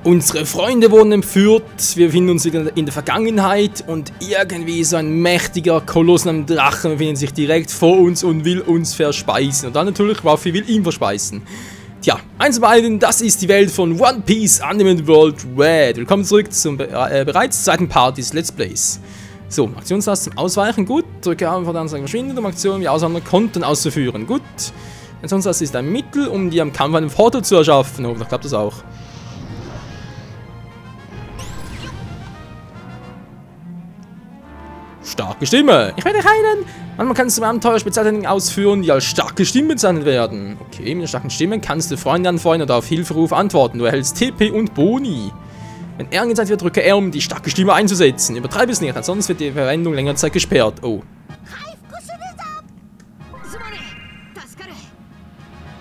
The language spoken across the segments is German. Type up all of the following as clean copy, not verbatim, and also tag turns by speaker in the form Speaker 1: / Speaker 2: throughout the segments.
Speaker 1: Unsere Freunde wurden entführt, wir befinden uns in der Vergangenheit und irgendwie so ein mächtiger Koloss am Drachen befindet sich direkt vor uns und will uns verspeisen. Und dann natürlich, Ruffy will ihn verspeisen. Tja, eins bei beiden, das ist die Welt von One Piece Unlimited World Red. Willkommen zurück zum bereits zweiten Part des Let's Plays. So, Aktionstaste zum Ausweichen, gut. Drücke einfach dann sagen verschwinden, um Aktionen wie Auswahl Konten auszuführen, gut. Aktionstaste ist ein Mittel, um dir am Kampf einen Vorteil zu erschaffen. Oh, da klappt das auch. Starke Stimme. Ich werde heilen. Manchmal kannst du Abenteuer Spezialtechniken ausführen, die als starke Stimme bezeichnet werden. Okay, mit einer starken Stimme kannst du Freunde anfeuern oder auf Hilferuf antworten. Du erhältst TP und Boni. Wenn R angezeigt wird, drücke R, um die starke Stimme einzusetzen. Übertreibe es nicht, ansonsten wird die Verwendung länger Zeit gesperrt. Oh.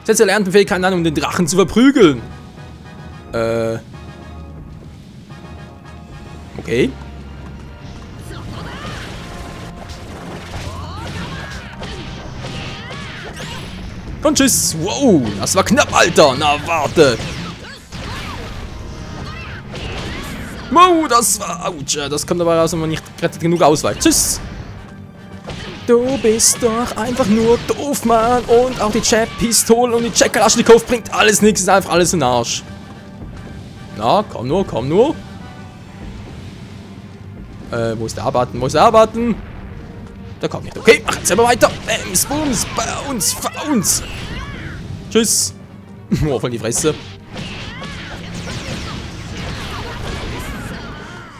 Speaker 1: Setze erlernten Fähigkeiten an, um den Drachen zu verprügeln. Okay. Und tschüss. Wow, das war knapp, Alter. Na, warte. Wow, das war... Autsch, das kommt dabei raus, wenn man nicht genug ausweicht. Tschüss. Du bist doch einfach nur doof, Mann. Und auch die Jab-Pistole und die Jack-Kalaschnikow bringt alles nichts. Ist einfach alles in den Arsch. Na, komm nur, komm nur. Wo ist der A-Button? Wo ist der A-Button? Der kommt nicht. Okay, mach jetzt selber weiter. Bams, Bums, Bounce, Bounce. Tschüss. Oh, voll die Fresse.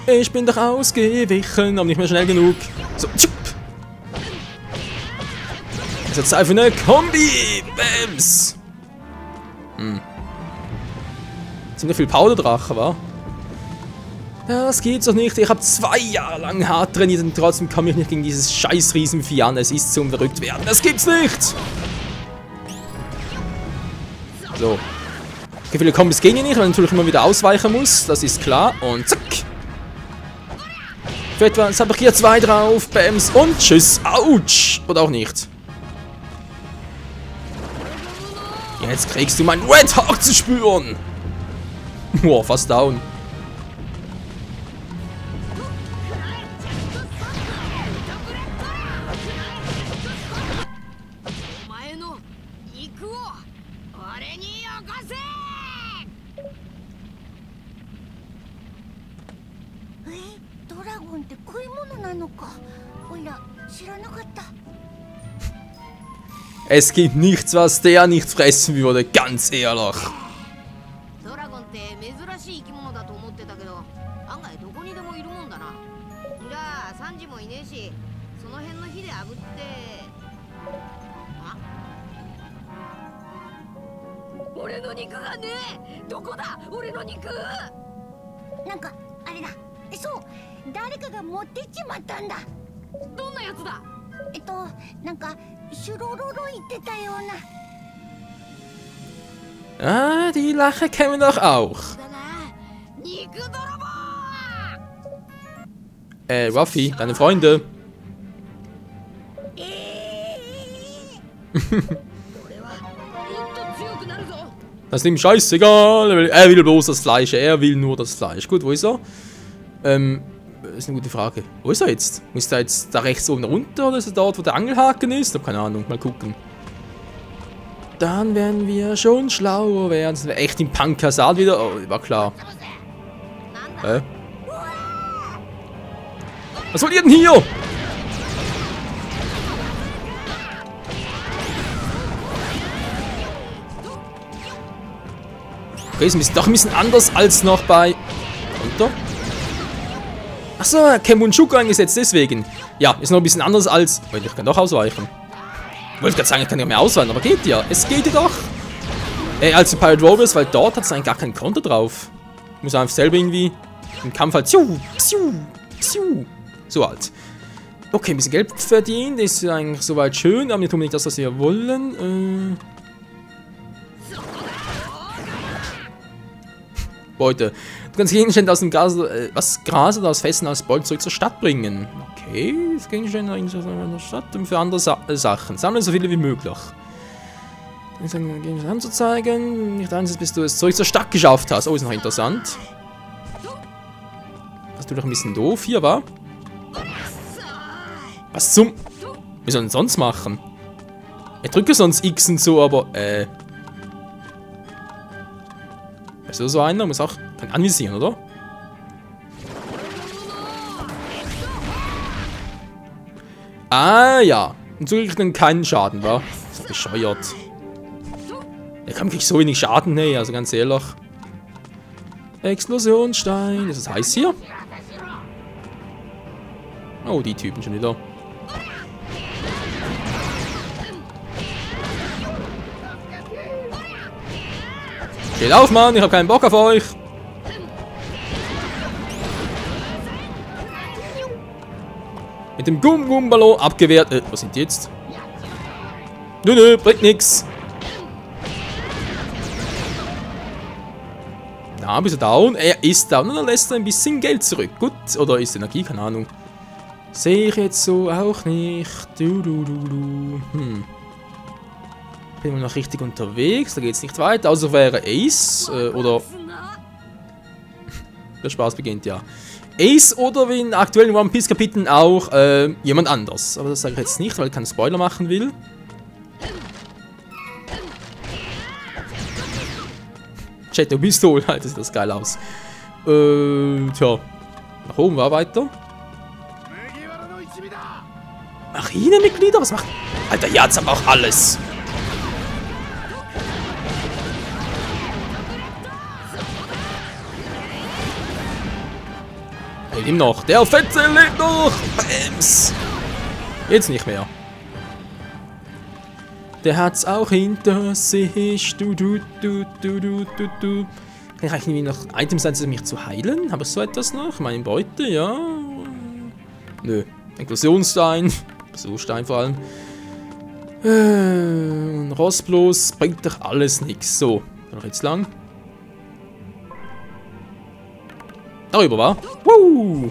Speaker 1: Ich bin doch ausgewichen, aber nicht mehr schnell genug. So, tschupp. Jetzt Zeit für eine Kombi. Bams. Ziemlich viel Powder-Drache, wa? Das geht doch nicht. Ich habe 2 Jahre lang hart trainiert und trotzdem komme ich nicht gegen dieses scheiß Riesenvieh an. Es ist zum Verrücktwerden. Das gibt's nicht. So. Okay, viele Kombis gehen hier nicht, weil man natürlich immer wieder ausweichen muss. Das ist klar. Und zack. Für etwa, jetzt habe ich hier 2 drauf. Bams und tschüss. Autsch. Oder auch nicht. Jetzt kriegst du meinen Red Hawk zu spüren. Boah, fast down. Es gibt nichts, was der nicht fressen würde, ganz ehrlich. Ah, die Lache kennen wir doch auch. Ruffy, deine Freunde. Das ist ihm scheißegal. Er will bloß das Fleisch. Er will nur das Fleisch. Gut, wo ist er? Ist eine gute Frage. Wo ist er jetzt? Muss er jetzt da rechts oben runter oder ist er dort, wo der Angelhaken ist? Ich habe keine Ahnung. Mal gucken. Dann werden wir schon schlauer werden. Sind wir echt im Punk-Kasal wieder? Oh, war klar. Hä? Was wollt ihr denn hier? Okay, ist doch ein bisschen anders als noch bei... Runter? Achso, Kemunchuku eingesetzt, deswegen. Ja, ist noch ein bisschen anders als... Ich kann doch ausweichen. Ich wollte gerade sagen, ich kann nicht mehr ausweichen, aber geht ja. Es geht ja doch. Als die Pirate Warriors, weil dort hat es eigentlich gar keinen Konter drauf. Ich muss einfach selber irgendwie im Kampf halt... So halt. Okay, ein bisschen Geld verdient. Ist eigentlich soweit schön, aber wir tun nicht das, was wir wollen. Beute. Du kannst Gegenstände aus dem Gras oder aus Festen als Beute zurück zur Stadt bringen. Okay, das Gegenstände aus der Stadt und für andere Sachen. Sammle so viele wie möglich. Gegenstände anzuzeigen. Nicht eins, bis du es zurück zur Stadt geschafft hast. Oh, ist noch interessant. ist natürlich ein bisschen doof hier, wa? Was zum... Wie soll denn sonst machen? Ich drücke sonst X und so, aber, Ist so einer? Muss auch... Kann anvisieren, oder? Ah, ja. Und so kriege ich dann keinen Schaden, wa? Das ist bescheuert. Der kann wirklich so wenig Schaden, hey, also ganz ehrlich. Explosionsstein. Ist es heiß hier? Oh, die Typen schon wieder. Steht auf, Mann, ich habe keinen Bock auf euch. Mit dem Gum-Gum-Ballon abgewehrt. Was sind die jetzt? Nö, bringt nix. Na, bist du down? Er ist down und er lässt ein bisschen Geld zurück. Gut, oder ist Energie? Keine Ahnung. Sehe ich jetzt so auch nicht. Bin wir noch richtig unterwegs. Da geht es nicht weiter. Also wäre Ace. Oder... Der Spaß beginnt, ja. Ace oder wie in aktuellen One Piece Kapiteln auch jemand anders. Aber das sage ich jetzt nicht, weil ich keinen Spoiler machen will. Jetto Pistol, halt, sieht das geil aus. Tja. Nach oben war weiter. Marinemitglieder? Was macht... Alter, hier hat's aber auch alles. Lebt ihm noch. Der Fetze lebt noch. Bams. Jetzt nicht mehr. Der hat's auch hinter sich. Kann ich eigentlich irgendwie noch Items einsetzen, um mich zu heilen? Habe ich so etwas noch? Meine Beute, ja. Nö. Inklusionsstein. Besuchstein vor allem. Rostblos bringt doch alles nichts. So. Noch jetzt lang. Darüber war. Woo!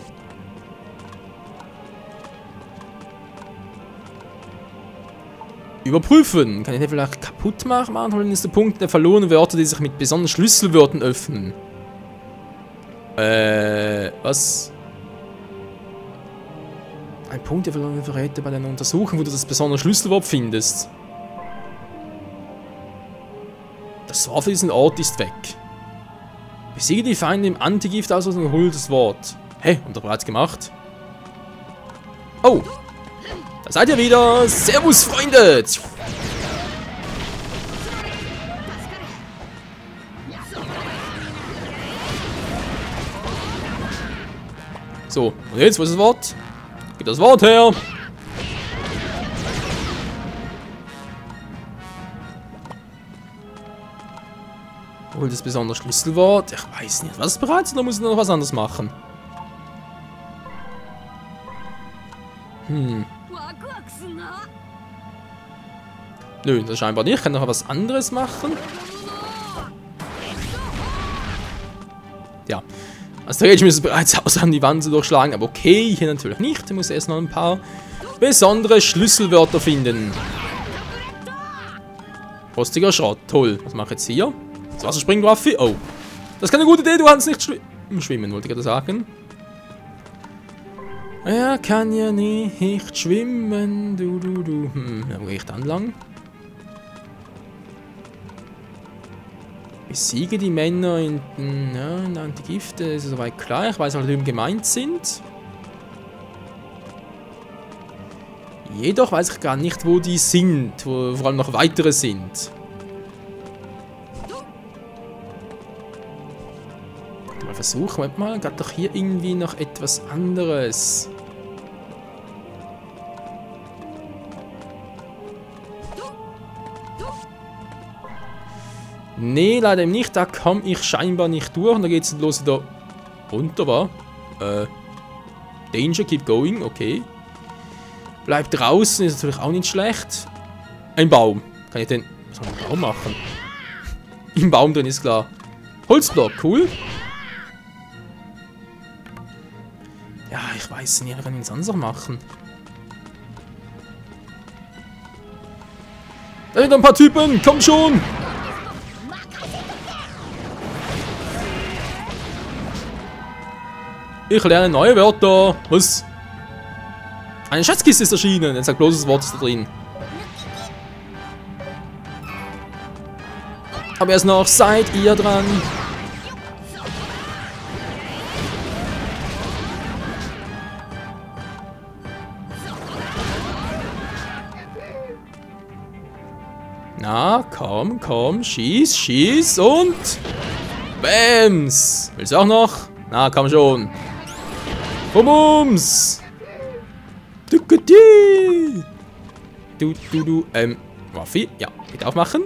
Speaker 1: Überprüfen. Kann ich den vielleicht kaputt machen? Holen ist der Punkt der verlorenen Wörter, die sich mit besonderen Schlüsselwörtern öffnen. Was? Ein Punkt der verlorenen Wörter bei einer Untersuchung, wo du das besondere Schlüsselwort findest. Das Wort für diesen Ort ist weg. Besiege die Feinde im Antigift aus und hol das Wort. Hä? Und bereits gemacht? Oh! Da seid ihr wieder! Servus, Freunde! So, und jetzt, wo ist das Wort? Gib das Wort her! Hol das besondere Schlüsselwort. Ich weiß nicht, was ist bereits oder muss ich noch was anderes machen? Nö, das scheinbar nicht. Ich kann noch was anderes machen. Ja. Als theoretisch müsste es bereits aus an die Wand durchschlagen, aber okay, hier natürlich nicht. Ich muss erst noch ein paar besondere Schlüsselwörter finden. Rostiger Schrott, toll. Was mache ich jetzt hier? Das Wasserspringwaffe? Oh. Das ist keine gute Idee, du kannst nicht schwimmen, wollte ich gerade sagen. Er kann ja nicht schwimmen, du. Wo gehe ich dann lang? Besiege die Männer in Antigifte, ist soweit klar. Ich weiß, was die gemeint sind. Jedoch weiß ich gar nicht, wo die sind, wo vor allem noch weitere sind. Mal versuchen, warte mal, gab doch hier irgendwie noch etwas anderes. Nee, leider nicht. Da komme ich scheinbar nicht durch. Und da geht es los wieder runter, war. Danger, keep going, okay. Bleibt draußen, ist natürlich auch nicht schlecht. Ein Baum. Kann ich den... Was soll ich mit dem Baum machen? Im Baum drin ist klar. Holzblock, cool. Ja, ich weiß nicht, wir können nichts anderes machen. Da sind ein paar Typen, komm schon! Ich lerne neue Wörter. Was? Eine Schatzkiste ist erschienen. Jetzt sagt bloß das Wort ist da drin. Aber erst noch seid ihr dran. Na, komm, komm, schieß, schieß und... Bams! Willst du auch noch? Na, komm schon. Bums! Waffi, ja, bitte aufmachen.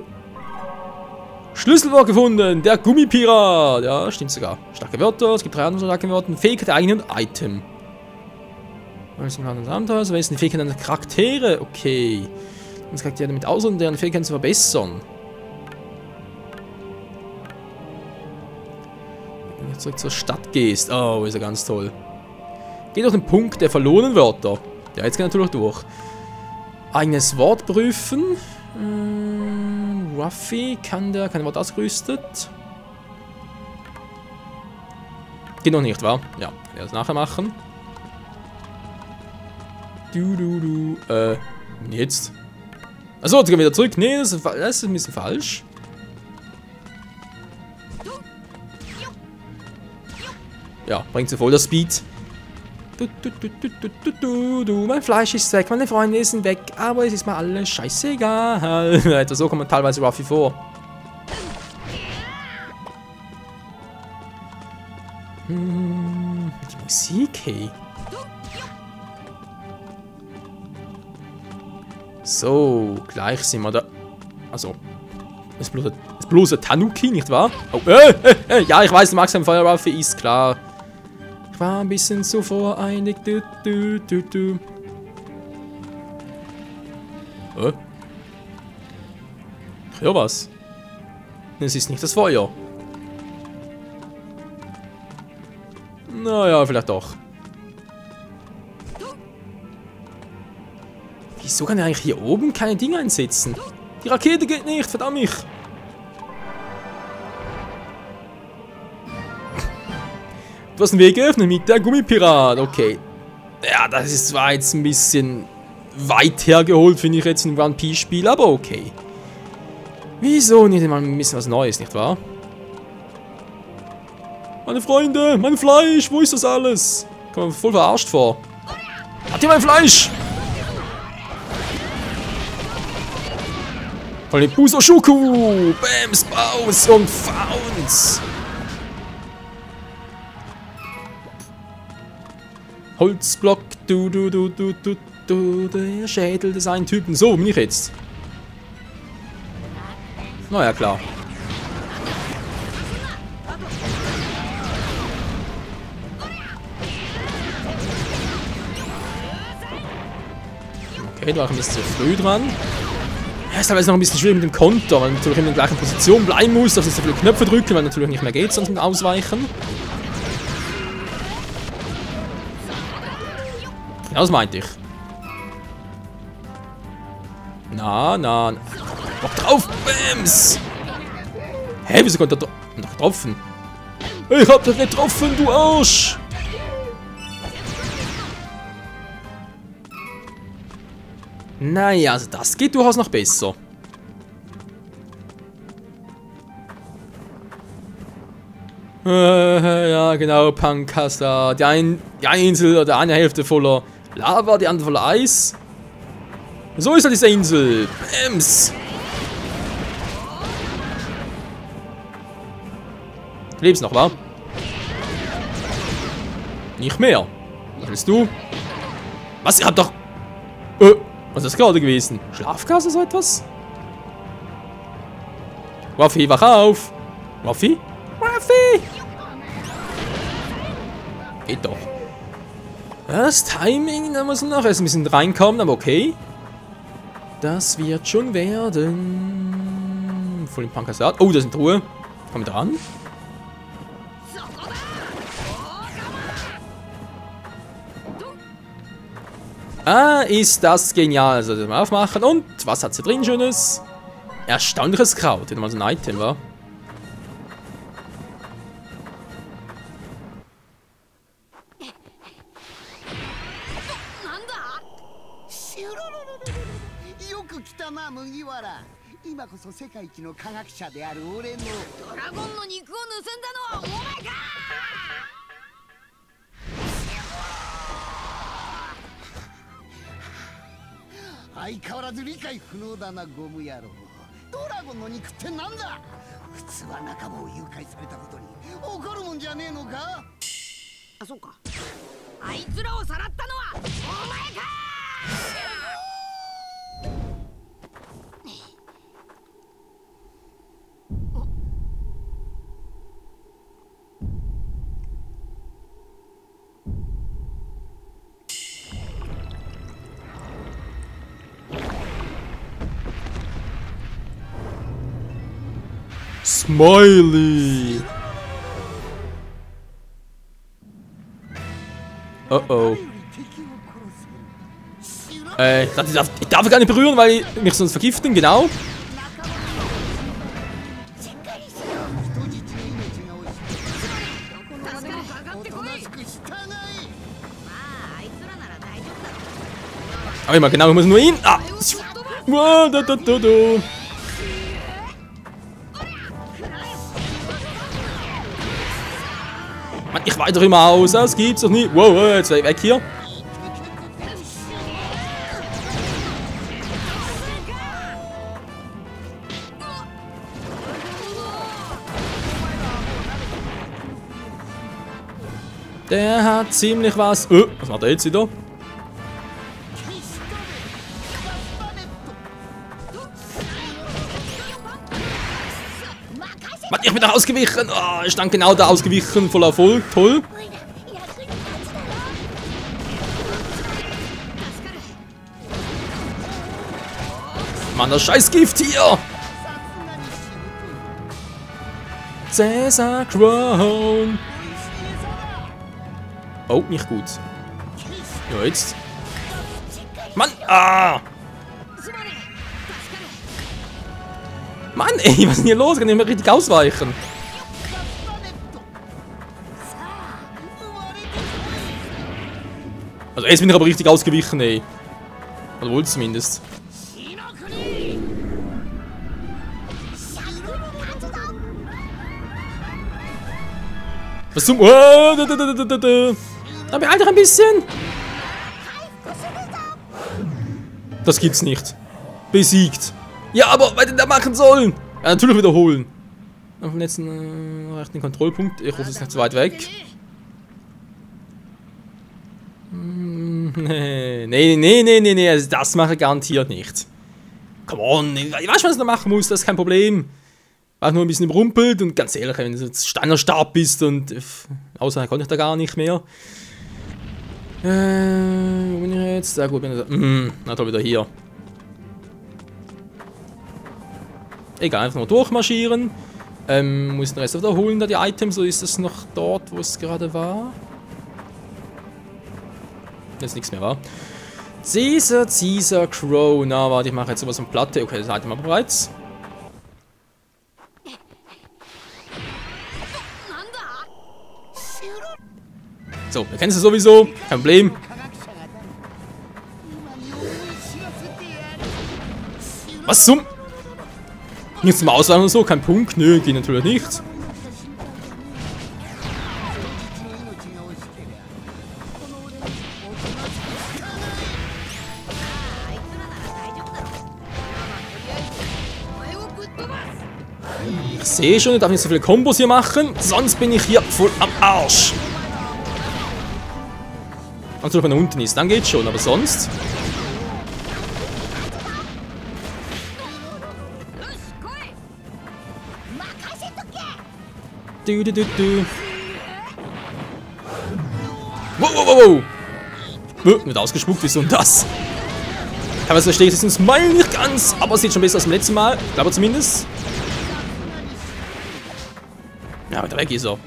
Speaker 1: Schlüsselwort gefunden, der Gummipirat. Ja, stimmt sogar. Starke Wörter, es gibt 3 andere starke Wörter. Fähigkeit, eigenen Item. Was ist ein Abenteuer? So ist die Fähigkeit der Charaktere. Okay. Das Charaktere damit aus, um deren Fähigkeiten zu verbessern. Wenn du zurück zur Stadt gehst. Oh, ist ja ganz toll. Geh durch den Punkt der verlorenen Wörter. Ja, jetzt geht natürlich durch. Eigenes Wort prüfen. Ruffy, kann der kein Wort ausgerüstet? Geht noch nicht, wa? Ja, werde das nachher machen. Jetzt. Achso, jetzt gehen wir wieder zurück. Nee, das ist ein bisschen falsch. Ja, bringt so voll der Speed. Mein Fleisch ist weg, meine Freunde sind weg, aber es ist mal alles scheißegal. Etwa so kommt man teilweise Ruffy vor. Die Musik, hey. So, gleich sind wir da. Also, ist bloß ein Tanuki, nicht wahr? Oh, ja, ich weiß, Max am Feuerwaffe ist klar. Ich war ein bisschen zu voreilig. Ich höre was. Es ist nicht das Feuer. Naja, vielleicht doch. Wieso kann er eigentlich hier oben keine Dinge einsetzen? Die Rakete geht nicht, verdammt mich. Du hast einen Weg geöffnet mit der Gummipirat. Okay. Ja, das war jetzt ein bisschen weit hergeholt, finde ich jetzt in einem One Piece Spiel, aber okay. Wieso nicht mal ein bisschen was Neues, nicht wahr? Meine Freunde, mein Fleisch, wo ist das alles? Kommt mir voll verarscht vor. Hat ihr mein Fleisch? Von dem Busoshuku! Bams, Baus und Fauns! Holzblock, der Schädel des einen Typen. So, bin ich jetzt. Naja, klar. Okay, da war ich ein bisschen zu früh dran. Ja, ist teilweise noch ein bisschen schwierig mit dem Konter, weil man natürlich in der gleichen Position bleiben muss, dass nicht so viele Knöpfe drücken, weil natürlich nicht mehr geht, sonst mit Ausweichen. Ja, das meinte ich. Na. Noch drauf, Bams! Hä, wieso konnte er noch getroffen? Ich hab dich getroffen, du Arsch! Naja, also das geht durchaus noch besser. Ja, genau, Pankasta. Die eine Insel oder eine Hälfte voller Lava, die andere voller Eis. So ist ja diese Insel. Bams! Du lebst noch, wa? Nicht mehr. Was willst du? Was? Ihr habt doch... Was ist das gerade gewesen? Schlafgas oder so etwas? Ruffy, wach auf! Ruffy? Ruffy! Geht doch. Das Timing, da muss man noch erst ein bisschen reinkommen, aber okay. Das wird schon werden. Voll im Pankasat. Oh, da ist eine Truhe. Komm dran. Ah, ist das genial. Also, das mal aufmachen. Und was hat sie drin Schönes? Erstaunliches Kraut. Hätte mal so ein Item, wa?
Speaker 2: く来たな麦わら。今こそ世界一の科学者である俺の
Speaker 3: ドラゴンの肉を盗んだのはお前か。
Speaker 2: 相変わらず理解不能だなゴム野郎。ドラゴンの肉ってなんだ。普通は仲間を誘拐されたことに怒るもんじゃねえのか。
Speaker 3: あ、そうか。あいつらをさらったのはお前か。
Speaker 1: スマイリー。Oh oh. Ich darf gar nicht berühren, weil ich mich sonst vergiften, genau. Aber immer genau, ich muss nur ihn. Ah. Mann, ich weiter immer aus, das gibt's doch nicht. Wow, jetzt weg hier. Der hat ziemlich was. Was macht er jetzt wieder? Mann, ich bin da ausgewichen. Oh, ich stand genau da ausgewichen. Voller Erfolg. Toll. Mann, das scheiß Gift hier. Caesar Crown. Oh, nicht gut. Ja, jetzt. Mann, ah! Mann, ey, was ist denn hier los? Kann ich mal richtig ausweichen? Also jetzt bin ich aber richtig ausgewichen, ey. Oder wohl zumindest. Was zum... Da beeil dich ein bisschen. Das gibt's nicht. Besiegt. Ja, aber was denn da machen sollen? Ja, natürlich wiederholen. Auf dem letzten rechten Kontrollpunkt. Ich rufe es nicht zu weit weg. Nee. Also das mache ich garantiert nicht. Come on, ich weiß, was ich noch machen muss, das ist kein Problem. War nur ein bisschen rumpelt und ganz ehrlich, wenn du jetzt Steinerstab bist und außer konnte ich da gar nicht mehr. Wo bin ich jetzt? Sehr gut, bin ich da. Na toll, wieder hier. Egal, einfach nur durchmarschieren. Muss den Rest wiederholen, da die Items, so ist es noch dort, wo es gerade war. Jetzt nichts mehr war. Caesar Crow. Na, warte, ich mache jetzt sowas von Platte. Okay, das Item aber bereits. So, wir kennen sie sowieso. Kein Problem. Was zum... Jetzt zum Ausweichen und so, kein Punkt. Nö, geht natürlich nicht. Ich sehe schon, ich darf nicht so viele Kombos hier machen, sonst bin ich hier voll am Arsch. Also wenn er unten ist, dann geht's schon, aber sonst... Wow. Nicht ausgespuckt, wieso denn das? Teilweise verstehe ich diesen Smile nicht ganz, aber es sieht schon besser als beim letzten Mal. Ich glaube zumindest. Ja, weiter weg ist er.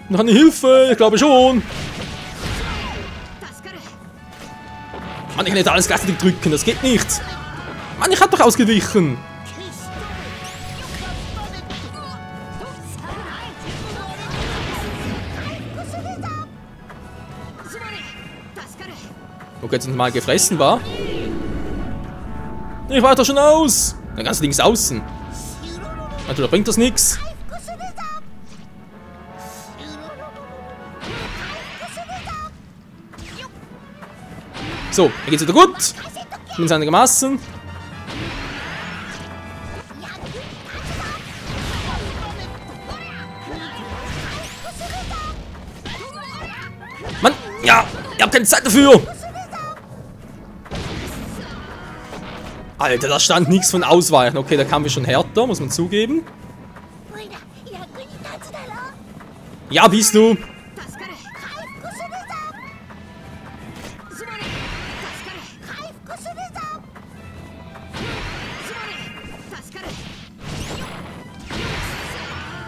Speaker 1: Noch eine Hilfe, ich glaube schon. Mann, ich kann nicht alles gleichzeitig drücken, das geht nicht. Mann, ich hab doch ausgewichen. ob jetzt mal gefressen war. Ich war doch schon aus. Dann ganz links außen. Natürlich bringt das nichts. So, mir geht's wieder gut. Zumindest einigermaßen. Mann, ja, ich hab keine Zeit dafür. Alter, da stand nichts von Ausweichen. Okay, der Kampf ist schon härter, muss man zugeben. Ja, bist du.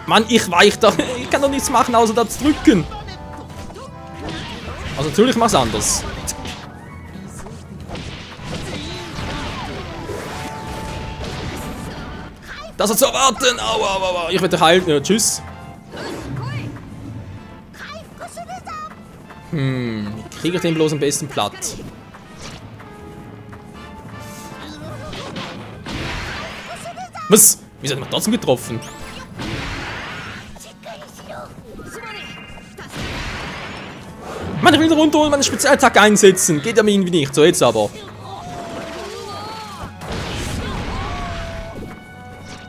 Speaker 1: Mann, ich weich da. Ich kann doch nichts machen, außer da zu drücken. Also natürlich mach's anders. Das hat zu erwarten. Aua, aua, aua. Ich werde heilen. Ja, tschüss. Wie kriege ich den bloß am besten platt? Was? Wieso hat man trotzdem getroffen? Mann, ich will runter und meine Spezialattacke einsetzen. Geht ja mir irgendwie nicht. So, jetzt aber.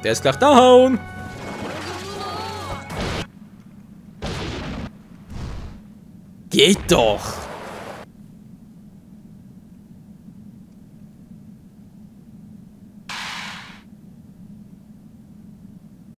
Speaker 1: Der ist gleich down. Geht doch.